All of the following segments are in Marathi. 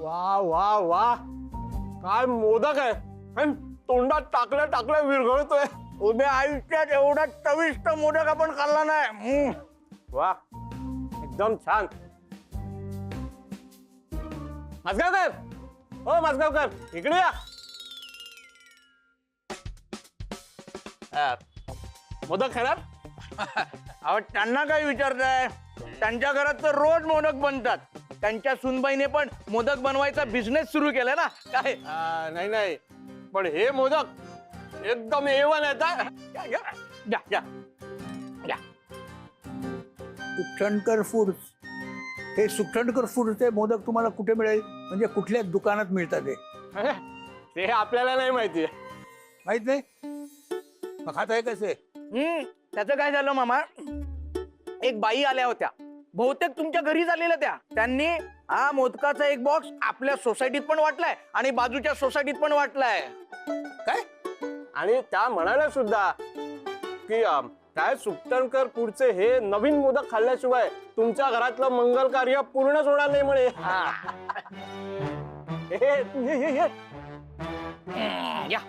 वा वा वा, काय मोदक आहे. तोंडात टाकल्या टाकल्या विरघळतोय. उद्या आयुष्यात एवढा चविष्ट मोदक आपण खाल्ला नाही. वा, एकदम छान. माजगावकर, हो माजगावकर, इकडे या. मोदक खाणार? अहो त्यांना काय विचारताय, त्यांच्या घरात तर रोज मोदक बनतात. त्यांच्या सुनबाईने पण मोदक बनवायचा बिझनेस सुरू केलाय ना. काय नाही नाही, पण हे मोदक एकदम A1 आहेत. घ्या घ्या घ्या. सुक्षणकर फूड्स, हे सुक्षणकर फूडचे मोदक तुम्हाला कुठे मिळेल, म्हणजे कुठल्या दुकानात मिळतात ते आपल्याला नाही माहिती. माहित नाही? मग खात आहे कसे? त्याचं काय झालं मामा, एक बाई आल्या होत्या, बहुतेक तुमच्या घरी झालेल्या त्या. त्यांनी हा मोदकाचा एक बॉक्स आपल्या सोसायटीत पण वाटलाय आणि बाजूच्या सोसायटीत पण वाटलाय. काय? आणि त्या म्हणाल्या सुद्धा की काय सुक्तणकर पुढचे हे नवीन मोदक खाल्ल्याशिवाय तुमच्या घरातलं मंगल कार्य पूर्णच होणार नाही म्हणे. या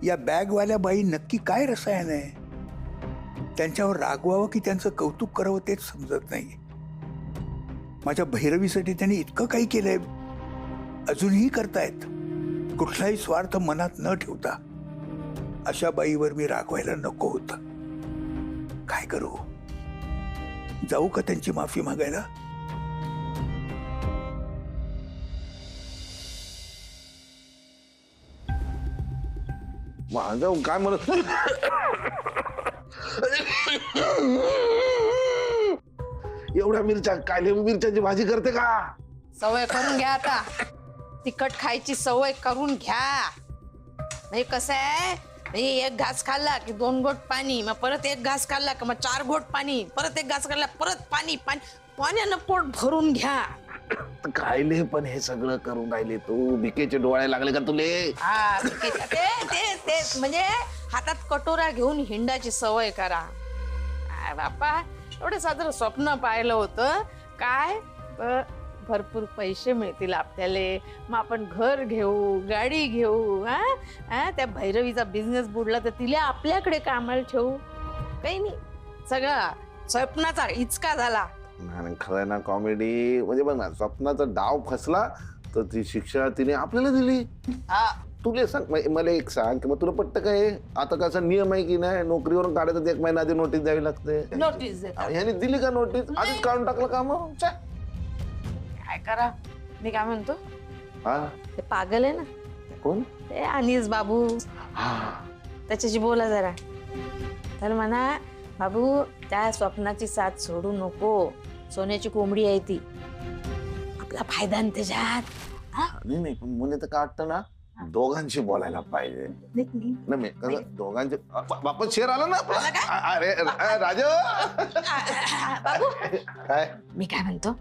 या बॅगवाल्या बाई नक्की काय रसायन आहे? त्यांच्यावर रागवावं की त्यांचं कौतुक करावं तेच समजत नाही. माझ्या भैरवीसाठी त्यांनी इतकं काही केलंय, अजूनही करतायत, कुठलाही स्वार्थ मनात न ठेवता. अशा बाईवर मी रागवायला नको होतं. काय करू? जाऊ का त्यांची माफी मागायला? माझं काय म्हणत, एवढ्या मिरच्या, काय लिंबू मिरच्याची भाजी करते का? सवय करून घ्या आता, तिखट खायची सवय करून घ्या. म्हणजे कसं आहे, म्हणजे एक घास खाल्ला की 2 घोट पाणी, मग परत एक घास खाल्ला की मग 4 घोट पाणी, परत एक घास खाल्ला परत पाणी. पाण्यानं पोट भरून घ्या. कायले पण हे सगळं करून राहिले तू? भिकेचे डोळे लागले का तुले? हा तेच म्हणजे हातात कटोरा घेऊन हिंडाची सवय करा. बापा, एवढं साधारण स्वप्न पाहिलं होतं काय, भरपूर पैसे मिळतील आपल्याला, मग आपण घर घेऊ, गाडी घेऊ. त्या भैरवीचा बिझनेस बुडला तर तिला आपल्याकडे कामाला ठेवू. काही नाही, सगळा स्वप्नाचा इचका झाला. नाही खरं ना, कॉमेडी म्हणजे बघ ना, स्वप्नाचा डाव फसला तर ती शिक्षा तिने आपल्याला दिली. तुला सांग, मला एक सांग की मग तुला पट्ट काय, आता कसा नियम आहे की नाही, नोकरीवरून काढायचं 1 महिना आधी नोटीस द्यावी लागते. नोटीस याने दिली का नोटीस? आधीच काढून टाकलं का? मग काय करा. मी काय म्हणतो, हा ते पागल आहे ना, कोण? ते अनिस बाबू, त्याच्याशी बोला जरा. तर म्हणा, बाबू त्या स्वप्नाची साथ सोडू नको, सोन्याची कोंबडी आहे ती, आपला फायदा आहे त्याच्यात. नाही पण मुले तर काय वाटतं ना, दोघांशी बोलायला पाहिजे. दोघांचे वापस शेर आला ना. अरे राजा, बाबू काय? मी काय म्हणतो,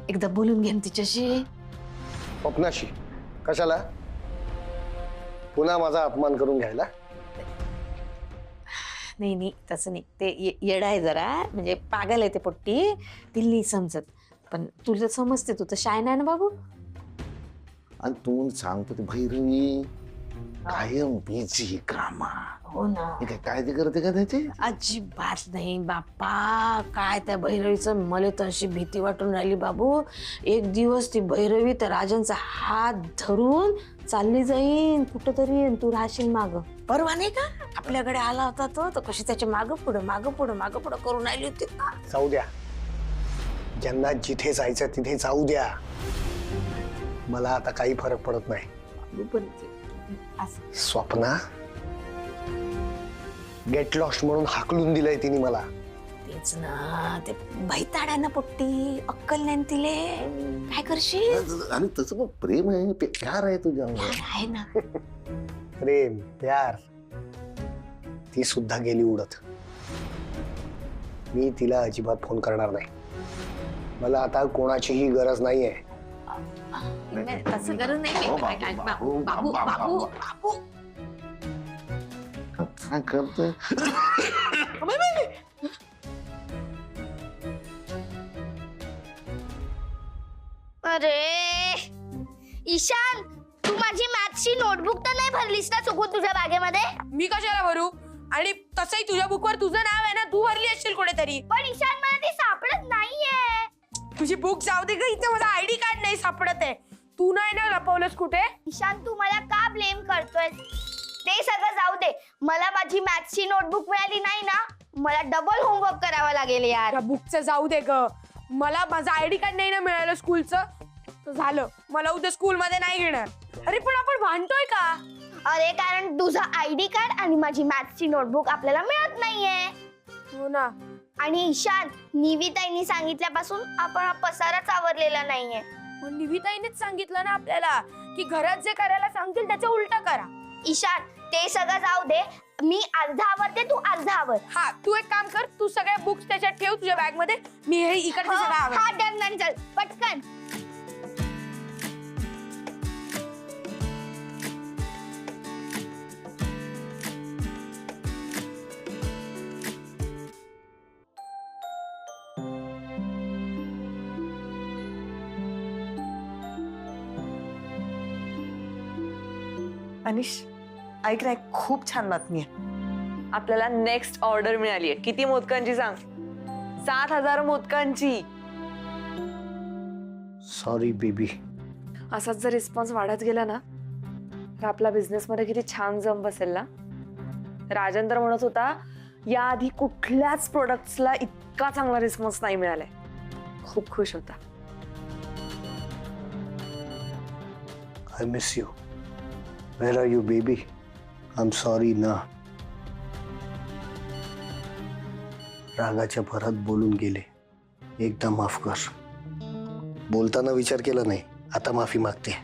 एकदा बोलून घे तिच्याशी. स्वप्नाशी कशाला? पुन्हा माझा अपमान करून घ्यायला? नाही तसं नाही, ते येडा आहे जरा, म्हणजे पागल आहे ते पोट्टी, तिला नाही समजत. पण तुला समजते, तू तर शायना आहे ना बाबू. आणि तू सांगतो ती भैरवी कायम बिझी कामा. हो ना, काय काळजी करते का त्याची? अजिबात नाही बाप्पा. काय त्या भैरवीचं, मला तर अशी भीती वाटून राहिली बाबू. एक दिवस ती भैरवी तर राजांचा हात धरून चालली जाईन कुठंतरी, तू राहशील माग. परवा नाही का आपल्याकडे आला होता तो, तर कशी त्याच्या मागं पुढं करून राहिली होती. जाऊ द्या, ज्यांना जिथे जायचं तिथे जाऊ द्या. मला आता काही फरक पडत नाही. स्वप्ना गेट लॉस्ट म्हणून हाकलून दिलंय तिने मला. तेच ना, ते भैताड्यानं पोट्टी, अक्कल नाही तिले. काय करशील? आणि तसं पण प्रेम आहे, प्यार आहे तुझ्यावर. आहे ना. प्रेम प्यार, ती सुद्धा गेली उडत. मी तिला अजिबात फोन करणार नाही. मला आता कोणाचीही गरज नाहीये. तसं गरज नाही. बाबू बाबू बाबू काय करतोय? अरे ईशान, तू माझी मॅथची नोटबुक तर नाही भरलीस ना चुकून तुझ्या बॅगेमध्ये? मी कशाला भरू? आणि तसंही तुझ्या बुकवर तुझं नाव आहे ना, तू भरली असशील कुठेतरी. पण ईशान मला ती सापडत नाहीये. तुझी बुक जाऊ दे ग, इथे मला आयडी कार्ड नाही सापडत आहे. तू नाही ना लपवलंस कुठे? ईशान, तू मला का ब्लेम करतोय? ते सगळं जाऊ दे, मला माझी मॅथची नोटबुक मिळाली नाही ना, मला डबल होमवर्क करावं लागेल यार. त्या बुकचं जाऊ दे ग, मला माझं आयडी कार्ड नाही ना मिळालं स्कूलचं, तर झालं, मला उद्या स्कूल मध्ये नाही घेणार. अरे पण आपण भांडतोय का? अरे कारण तुझा आयडी कार्ड आणि माझी मॅथची नोटबुक आपल्याला मिळत नाहीये. हो ना. आणि ईशान, निविताईंनी सांगितल्यापासून आपण हा पसाराच आवरलेला नाहीये. पण निविताईनेच सांगितलं ना आपल्याला की घरात जे करायला सांगतील त्याचं उलट करा. ईशान, ते सगळं जाऊ दे, मी अर्धा आवरते, तू अर्धा आवर. हा, तू एक काम कर, तू सगळ्या बुक्स त्याच्यात ठेव तुझ्या बॅग मध्ये, मी हे इकडचं सगळं आवरते. हा डन, चल पटकन. अनिश, ऐक ना, एक खूप छान बातमी आहे. आपल्याला नेक्स्ट ऑर्डर मिळाली आहे. किती मोदकांची सांग? 7,000 मोदकांची. Sorry baby. असाच जर रिस्पॉन्स वाढत गेला ना तर आपला बिझनेस मध्ये किती छान जम बसेल ना. राजन तर म्हणत होता याआधी कुठल्याच प्रोडक्ट्सला इतका चांगला रिस्पॉन्स नाही मिळालाय. खूप खुश होता. I miss you. Where are you, baby? I'm sorry ना. रागाच्या भरात बोलून गेले. एकदा माफ कर. बोलताना विचार केला नाही, आता माफी मागते.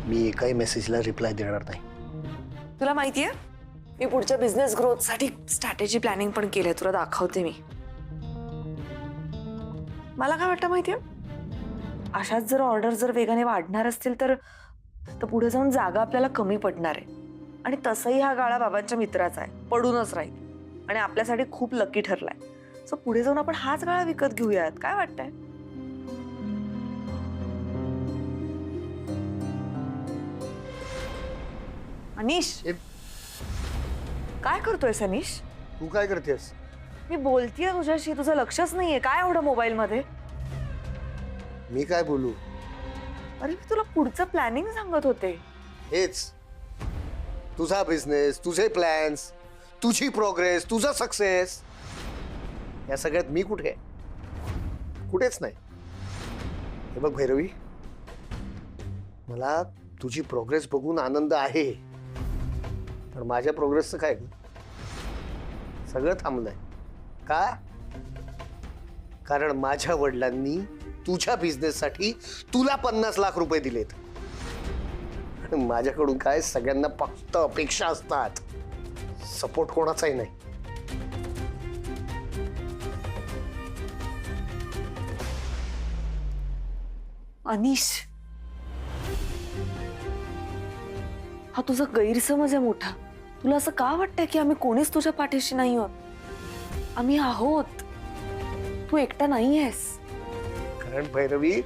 मी एकाही मेसेजला रिप्लाय देणार नाही. तुला माहितीये मी पुढच्या बिझनेस ग्रोथ साठी स्ट्रॅटेजी प्लॅनिंग पण केलंय. तुला दाखवते मी. मला काय वाटतं माहितीये, अशाच जर ऑर्डर जर वेगाने वाढणार असतील तर पुढे जाऊन जागा आपल्याला कमी पडणार आहे. आणि तसंही हा गाळा बाबांच्या मित्राचा आहे, पडूनच राहील आणि आपल्यासाठी खूप लकी ठरलाय. सो पुढे जाऊन आपण हाच गाळा विकत घेऊयात. काय वाटतंय? अनिश, काय करतोयस अनिश? तू काय करतेस? मी बोलतीये तुझ्याशी, तुझं लक्षच नाहीये. काय एवढं मोबाईल मध्ये? मी काय बोलू? अरे मी तुला पुढचं प्लॅनिंग सांगत होते. हेच तुझा बिझनेस, तुझे प्लॅन्स, तुझी प्रोग्रेस, तुझा सक्सेस, या सगळ्यात मी कुठे? कुठेच नाही. हे बघ भैरवी, मला तुझी प्रोग्रेस बघून आनंद आहे, पण माझ्या प्रोग्रेसचं काय? सगळं थांबलंय. का? कारण माझ्या वडिलांनी तुझ्या बिझनेससाठी तुला 50 लाख रुपये दिलेत. माझ्याकडून काय, सगळ्यांना फक्त अपेक्षा असतात, सपोर्ट कोणाचाही नाही. अनिश, हा तुझा गैरसमज आहे मोठा. तुला असं का वाटतंय की आम्ही कोणीच तुझ्या पाठीशी नाही आहोत? आम्ही आहोत. तू एकटा नाही आहेस. कारण भैरवी,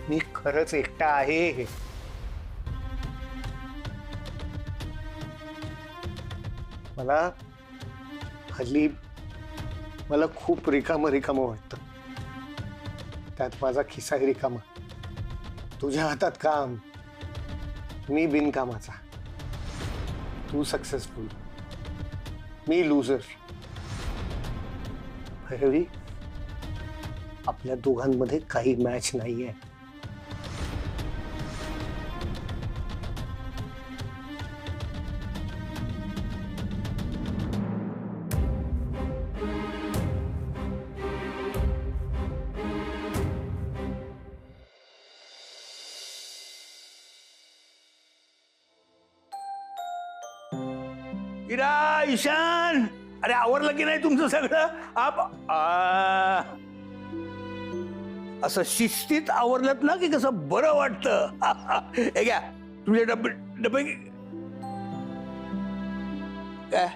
मी खरंच एकटा आहे. मला हल्ली खूप रिकामं वाटतं. त्यात माझा खिसाही रिकामा. तुझ्या हातात काम, मी बिनकामाचा. तू सक्सेसफुल, मी लूजर. भैरवी, आपल्या दोघांमध्ये काही मॅच नाहीये. इरा, ईशान, अरे आवरलं की नाही तुमचं सगळं? असं शिस्तीत आवरलत ना की कसं बरं वाटतं. हे घ्या तुझे डबे डबे. काय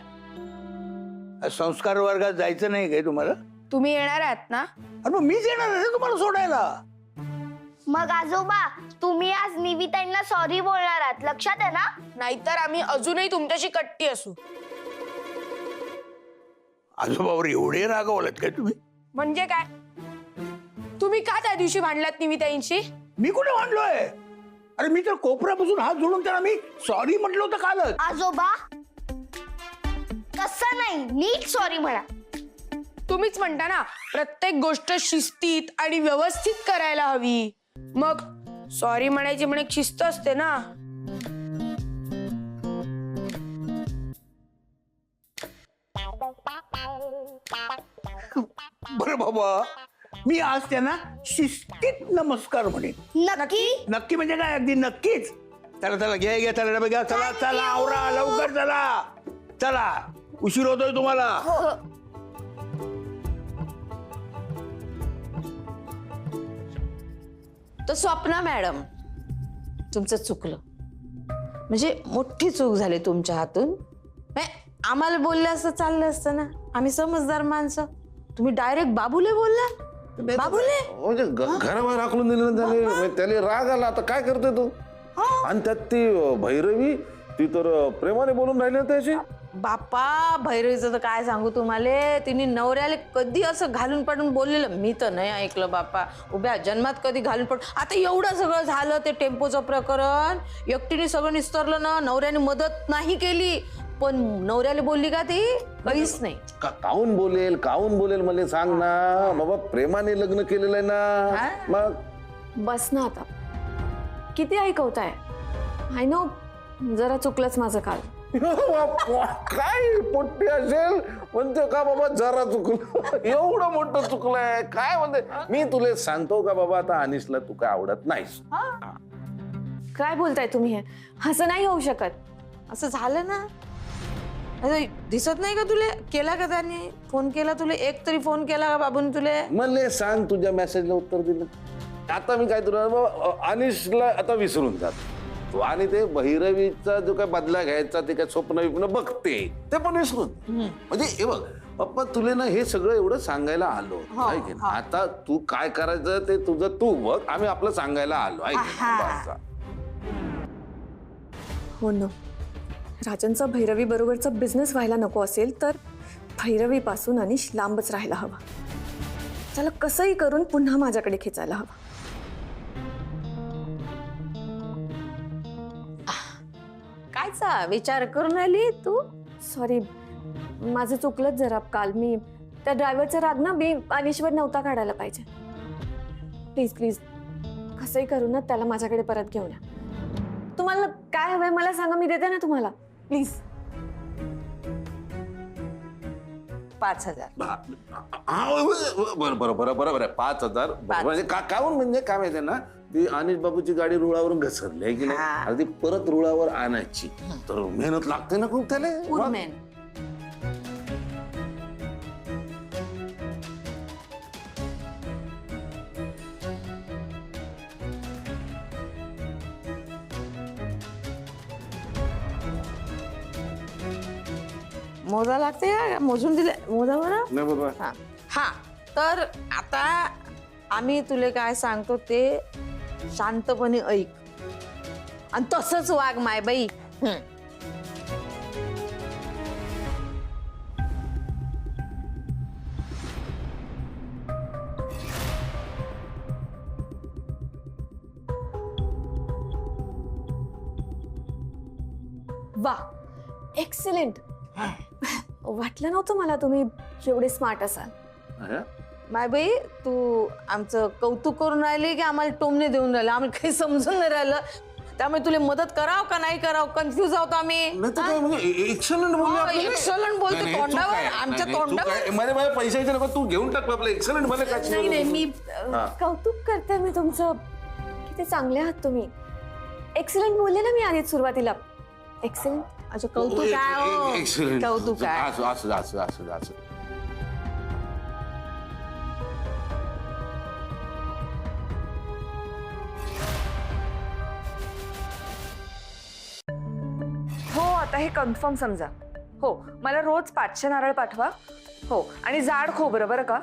संस्कार वर्गात जायचं नाही काय तुम्हाला? तुम्ही येणार आहात ना? अरे मग मीच येणार आहे तुम्हाला सोडायला. मग आजोबा तुम्ही आज निविताईंना सॉरी बोलणार आहात, लक्षात आहे ना? नाहीतर आम्ही अजूनही तुमच्याशी कट्टी असू. आजोबावर एवढे रागावलात काय तुम्ही? म्हणजे काय? तुम्ही का त्या दिवशी भांडलात निविताईंशी? मी कुठे म्हणलोय? अरे मी तर कोपऱ्यापासून हात जोडून त्यांना मी सॉरी म्हटलं होतं कालच. आजोबा तसं नाही, नीट सॉरी म्हणा. तुम्हीच म्हणता ना प्रत्येक गोष्ट शिस्तीत आणि व्यवस्थित करायला हवी. मग सॉरी म्हणायची म्हणे एक शिस्त असते ना. बरं बाबा, मी आज त्यांना शिस्तीत नमस्कार म्हणेन. नक्की? नक्की म्हणजे काय? अगदी नक्कीच. चला चला, घ्या चला डबे घ्या. चला चला, आवरा लवकर, चला चला, उशीर होतोय तुम्हाला. तर स्वप्ना मॅडम, तुमचं चुकलं. म्हणजे मोठी चूक झाली तुमच्या हातून. आम्हाला बोललं असं चाललं असतं ना, आम्ही समजदार माणसं. तुम्ही डायरेक्ट बाबूले बोलला. बाबूले म्हणजे घराबाहेर हाकलून दिलं ना त्याने. त्याला राग आला. आता काय करतोय तू? आणि त्यात ती भैरवी, ती तर प्रेमाने बोलून राहिली ना त्याची. बापा, भैरवीचं तर काय सांगू तुम्हाला. तिने नवऱ्याला कधी असं घालून पडून बोललेलं मी तर नाही ऐकलं बापा. उभ्या जन्मात कधी घालून पड. आता एवढं सगळं झालं, ते टेम्पोचं प्रकरण, एकटीने सगळं निस्तरलं ना. नवऱ्याने मदत नाही केली, पण नवऱ्याला बोलली का ती? काहीच नाही. काऊन बोलेल मला सांग ना बाबा. प्रेमाने लग्न केलेलं आहे ना. मग बस ना आता, किती ऐकवताय? आय नो, जरा चुकलंच माझं काल. काय पोट्टी असेल म्हणते का बाबा, जरा चुकलं. एवढं मोठं चुकलंय काय म्हणते. मी तुला सांगतो का बाबा, आता अनिशला तू काय आवडत नाहीस. काय बोलताय तुम्ही? हे असं नाही होऊ शकत. असं झालं ना. अरे दिसत नाही का तुला? केला का त्याने फोन केला तुला? एक तरी फोन केला का बाबून तुला? मला सांग, तुझ्या मेसेजला उत्तर दिलं. आता मी काय तुला बाबा, अनिशला आता विसरून जात तू. आणि ते भैरवीचा जो काय बदला घ्यायचा, ते काय स्वप्न विप्न बघते ते पण विसरून. म्हणजे हे बघ पप्पा, तुला ना हे सगळं एवढं सांगायला आलो. आहे की नाही? आता तू काय करायचं ते तुझं तू बघ. आम्ही आपलं सांगायला आलो. आहे की नाही? हो ना, राजनचा भैरवी बरोबरचा बिझनेस व्हायला नको असेल तर भैरवीपासून अनिश लांबच राहायला हवा. त्याला कसंही करून पुन्हा माझ्याकडे खेचायला हवा. कायचा विचार करून आली तू? सॉरी, माझं चुकलंच जरा काल. मी त्या ड्रायव्हरचा राग ना मी अनिशवर नव्हता काढायला पाहिजे. प्लीज प्लीज, कसंही करून ना त्याला माझ्याकडे परत घेऊन या. तुम्हाला काय हवंय मला सांगा, मी देते ना तुम्हाला. प्लीज. 5,000. बरोबर आहे. 5,000 म्हणजे काऊन म्हणजे काय माहितीये ना, ती अनिश बाबूची गाडी रुळावरून घसरली आहे की नाही. अगदी परत रुळावर आणायची तर मेहनत लागते ना खूप त्याला. मोजा लागते का? मोजून दिले. मोजा बरं. नाही बरोबर. हा, तर आता आम्ही तुला काय सांगतो ते शांतपणे ऐक आणि तसंच वाग माय बाई. वा, एक्सिलेंट. वाटलं नव्हतं मला तुम्ही एवढे स्मार्ट असाल. माय बाई, तू आमचं कौतुक करून राहिले की आम्हाला टोमणे देऊन राहिलं? आम्हाला काही समजून नाही राहिलं, त्यामुळे तुला मदत करावं का नाही करावं कन्फ्युज होतो आम्ही. एक्सलंट बोलले. एक्सलंट बोलतो तोंडावर, आमच्या तोंडावर. माझ्या पैशाचे नको, तू घेऊन टाक आपलं. एक्सलंट मला काय. नाही नाही, मी कौतुक करते मी तुमचं. किती चांगले आहात तुम्ही. एक्सिलेंट बोलले ना मी आधीच सुरुवातीला. एक्सिलेंट. अच्छा, कौतुक काय? एक्सलंट. कौतुक काय? असं हो, आता हे कन्फर्म समजा. हो, मला रोज 500 नारळ पाठवा. हो, आणि जाड खोबरं बरं का.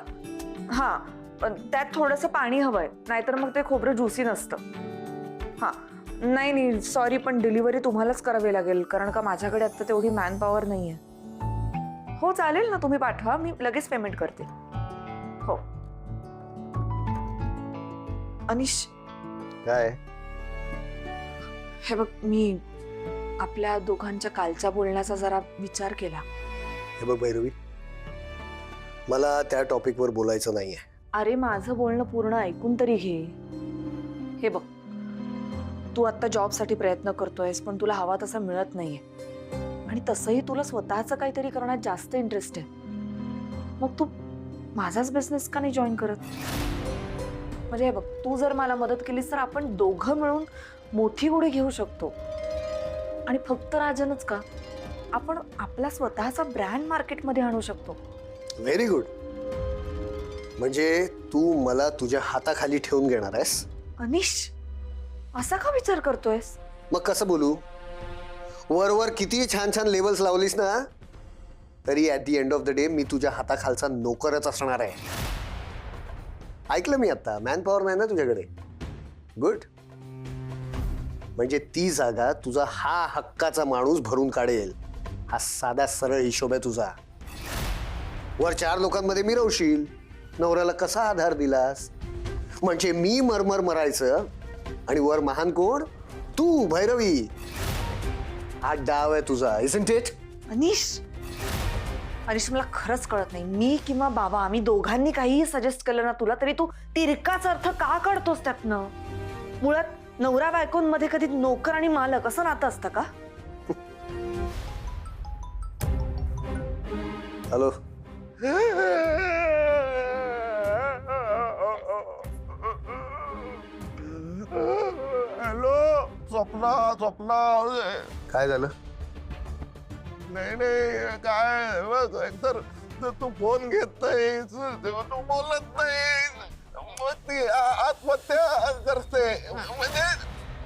हां, पण त्यात थोडंसं पाणी हवंय, नाहीतर मग ते खोबरं ज्युसी नसतं. हा नाही सॉरी, पण डिलिव्हरी तुम्हालाच करावी लागेल, कारण का माझ्याकडे आता तेवढी मॅन पॉवर नाहीये. हो चालेल ना, तुम्ही पाठवा, मी लगेच पेमेंट करते. हो. अनिश, काय हे बघ, मी आपल्या दोघांच्या कालच्या बोलण्याचा जरा विचार केला. हे बघ भैरवी, मला त्या टॉपिकवर बोलायचं नाहीये. अरे माझं बोलणं पूर्ण ऐकून तरी घे. हे बघ, तू आता जॉबसाठी प्रयत्न करतोयस, पण तुला हवा तसा मिळत नाहीये, आणि तसंही तुला स्वतःचं काहीतरी करण्यात जास्त इंटरेस्ट आहे. मग तू माझाच बिझनेस का नाही जॉईन करत? म्हणजे हे बघ, तू जर मला मदत केलीस तर आपण दोघं मिळून मोठी गुढी घेऊ शकतो. आणि फक्त राजनच का, आपण आपला स्वतःचा ब्रँड मार्केटमध्ये आणू शकतो. Very good. म्हणजे तू मला तुझ्या हाताखाली ठेवून घेणार आहेस? अनिश, असा का विचार करतोयस? मग कसं बोलू? वर किती छान छान लेबल्स लावलीस ना, तरी at the end of the day मी तुझ्या हाताखालचा नोकरच असणार आहे. ऐकलं मी आता, मॅन पॉवर नाही ना तुझ्याकडे. गुड. म्हणजे ती जागा तुझा हा हक्काचा माणूस भरून काढेल. हा साधा सरळ हिशोब आहे तुझा. वर 4 लोकांमध्ये मिरवशील. नवऱ्याला कसा आधार दिलास, म्हणजे मी मरमर मरायचं, आणि वर महान कोण? तू भैरवी. हा डाव आहे तुझा, isn't it? अनिश, मला खरंच कळत नाही, मी किंवा बाबा आम्ही दोघांनी काहीही सजेस्ट केलं ना तुला, तरी तू तिरकाच अर्थ का काढतोस त्यातनं? मुळात नवरा बायकोंमध्ये कधी नोकर आणि मालक असं नातं असतं का? हॅलो. हॅलो. स्वप्ना स्वप्ना. काय झालं? नाही काय बघ, एकतर तू फोन घेत नाहीस, तू बोलत नाहीस, मग ती आत्महत्या करते. म्हणजे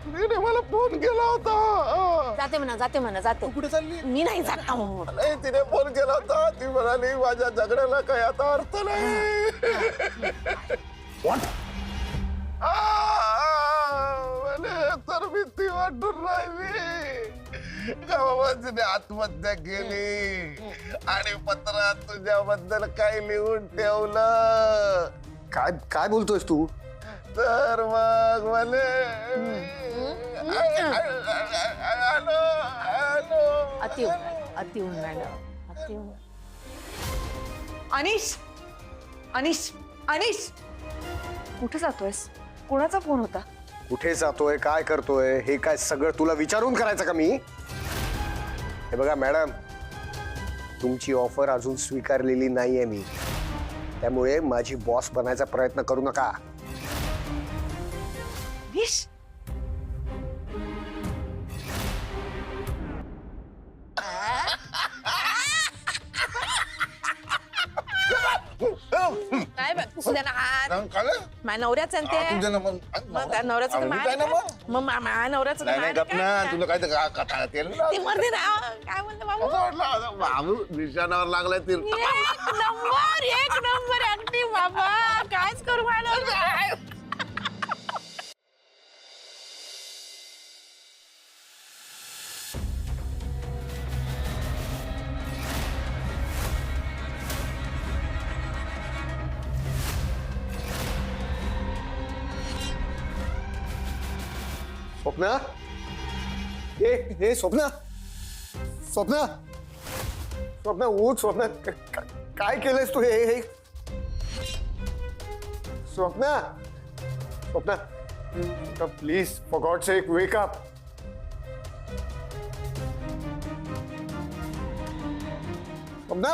तिने मला फोन केला होता. जाते म्हणा जाते. कुठे चालली? मी नाही जात अहो. नाही, तिने फोन केला होता. ती म्हणाली माझ्या झगड्याला काही आता अर्थ नाही. तर भीती वाटून राहिली का बाबा तिने आत्महत्या केली आणि पत्रात तुझ्याबद्दल काय लिहून ठेवलं. काय काय बोलतोयस तू? तर मग मला अति उन्हाळा. अनिश, अनिश, अनिश, कुठे जातोयस? कोणाचा फोन होता? कुठे जातोय, काय करतोय, हे काय सगळं तुला विचारून करायचं का मी? हे बघा मॅडम, तुमची ऑफर अजून स्वीकारलेली नाहीये मी, त्यामुळे माझी बॉस बनायचा प्रयत्न करू नका. अनिश, काय बघ तुझ्या माझ्या नवऱ्याचं आणि ते मग त्या नवऱ्याचं तर मग माझ्या नवऱ्याचं तर माझ्या काय? तुला काय ते मरते ना. काय म्हणलं बाबू? बाबू निशाणावर लागलाय ती. एक नंबर ऍक्टिव्ह बाबा. कायच करू मला. स्वप्ना, हे स्वप्ना, स्वप्ना, स्वप्ना उठ. स्वप्ना, काय केलंयस तू? Hey Swapna, Swapna, please for God sake wake up. Swapna,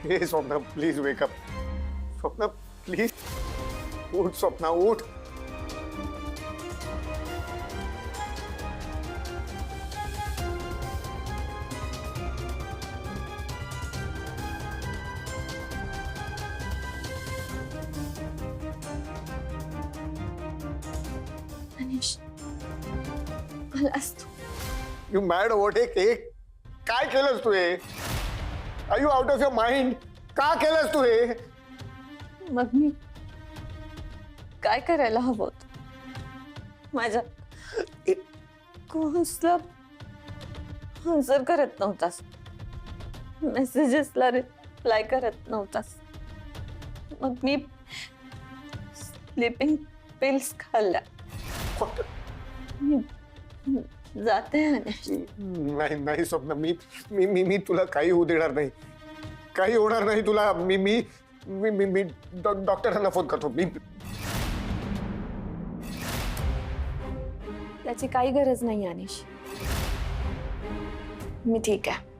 hey Swapna please wake up. Swapna please उठ. स्वप्ना उठ. अनिश, मलाच तू. You mad what? एक काय केलंस तू? Hey are you out of your mind? का केलंस तू हे? मग मी काय करायला हवं होतं? माझ्या कॉल्सला आन्सर करत नव्हतास, मेसेजेसला रिप्लाय करत नव्हतास. मग मी स्लीपिंग पिल्स खाल्ल्या. मी जाते अनिश. नाही नाही स्वप्न, मी मी मी मी तुला काही होऊ देणार नाही, काही होणार नाही तुला. मी मी मी मी मी डॉक्टरांना फोन करतो. मी त्याची काही गरज नाही अनिश. मी ठीक आहे.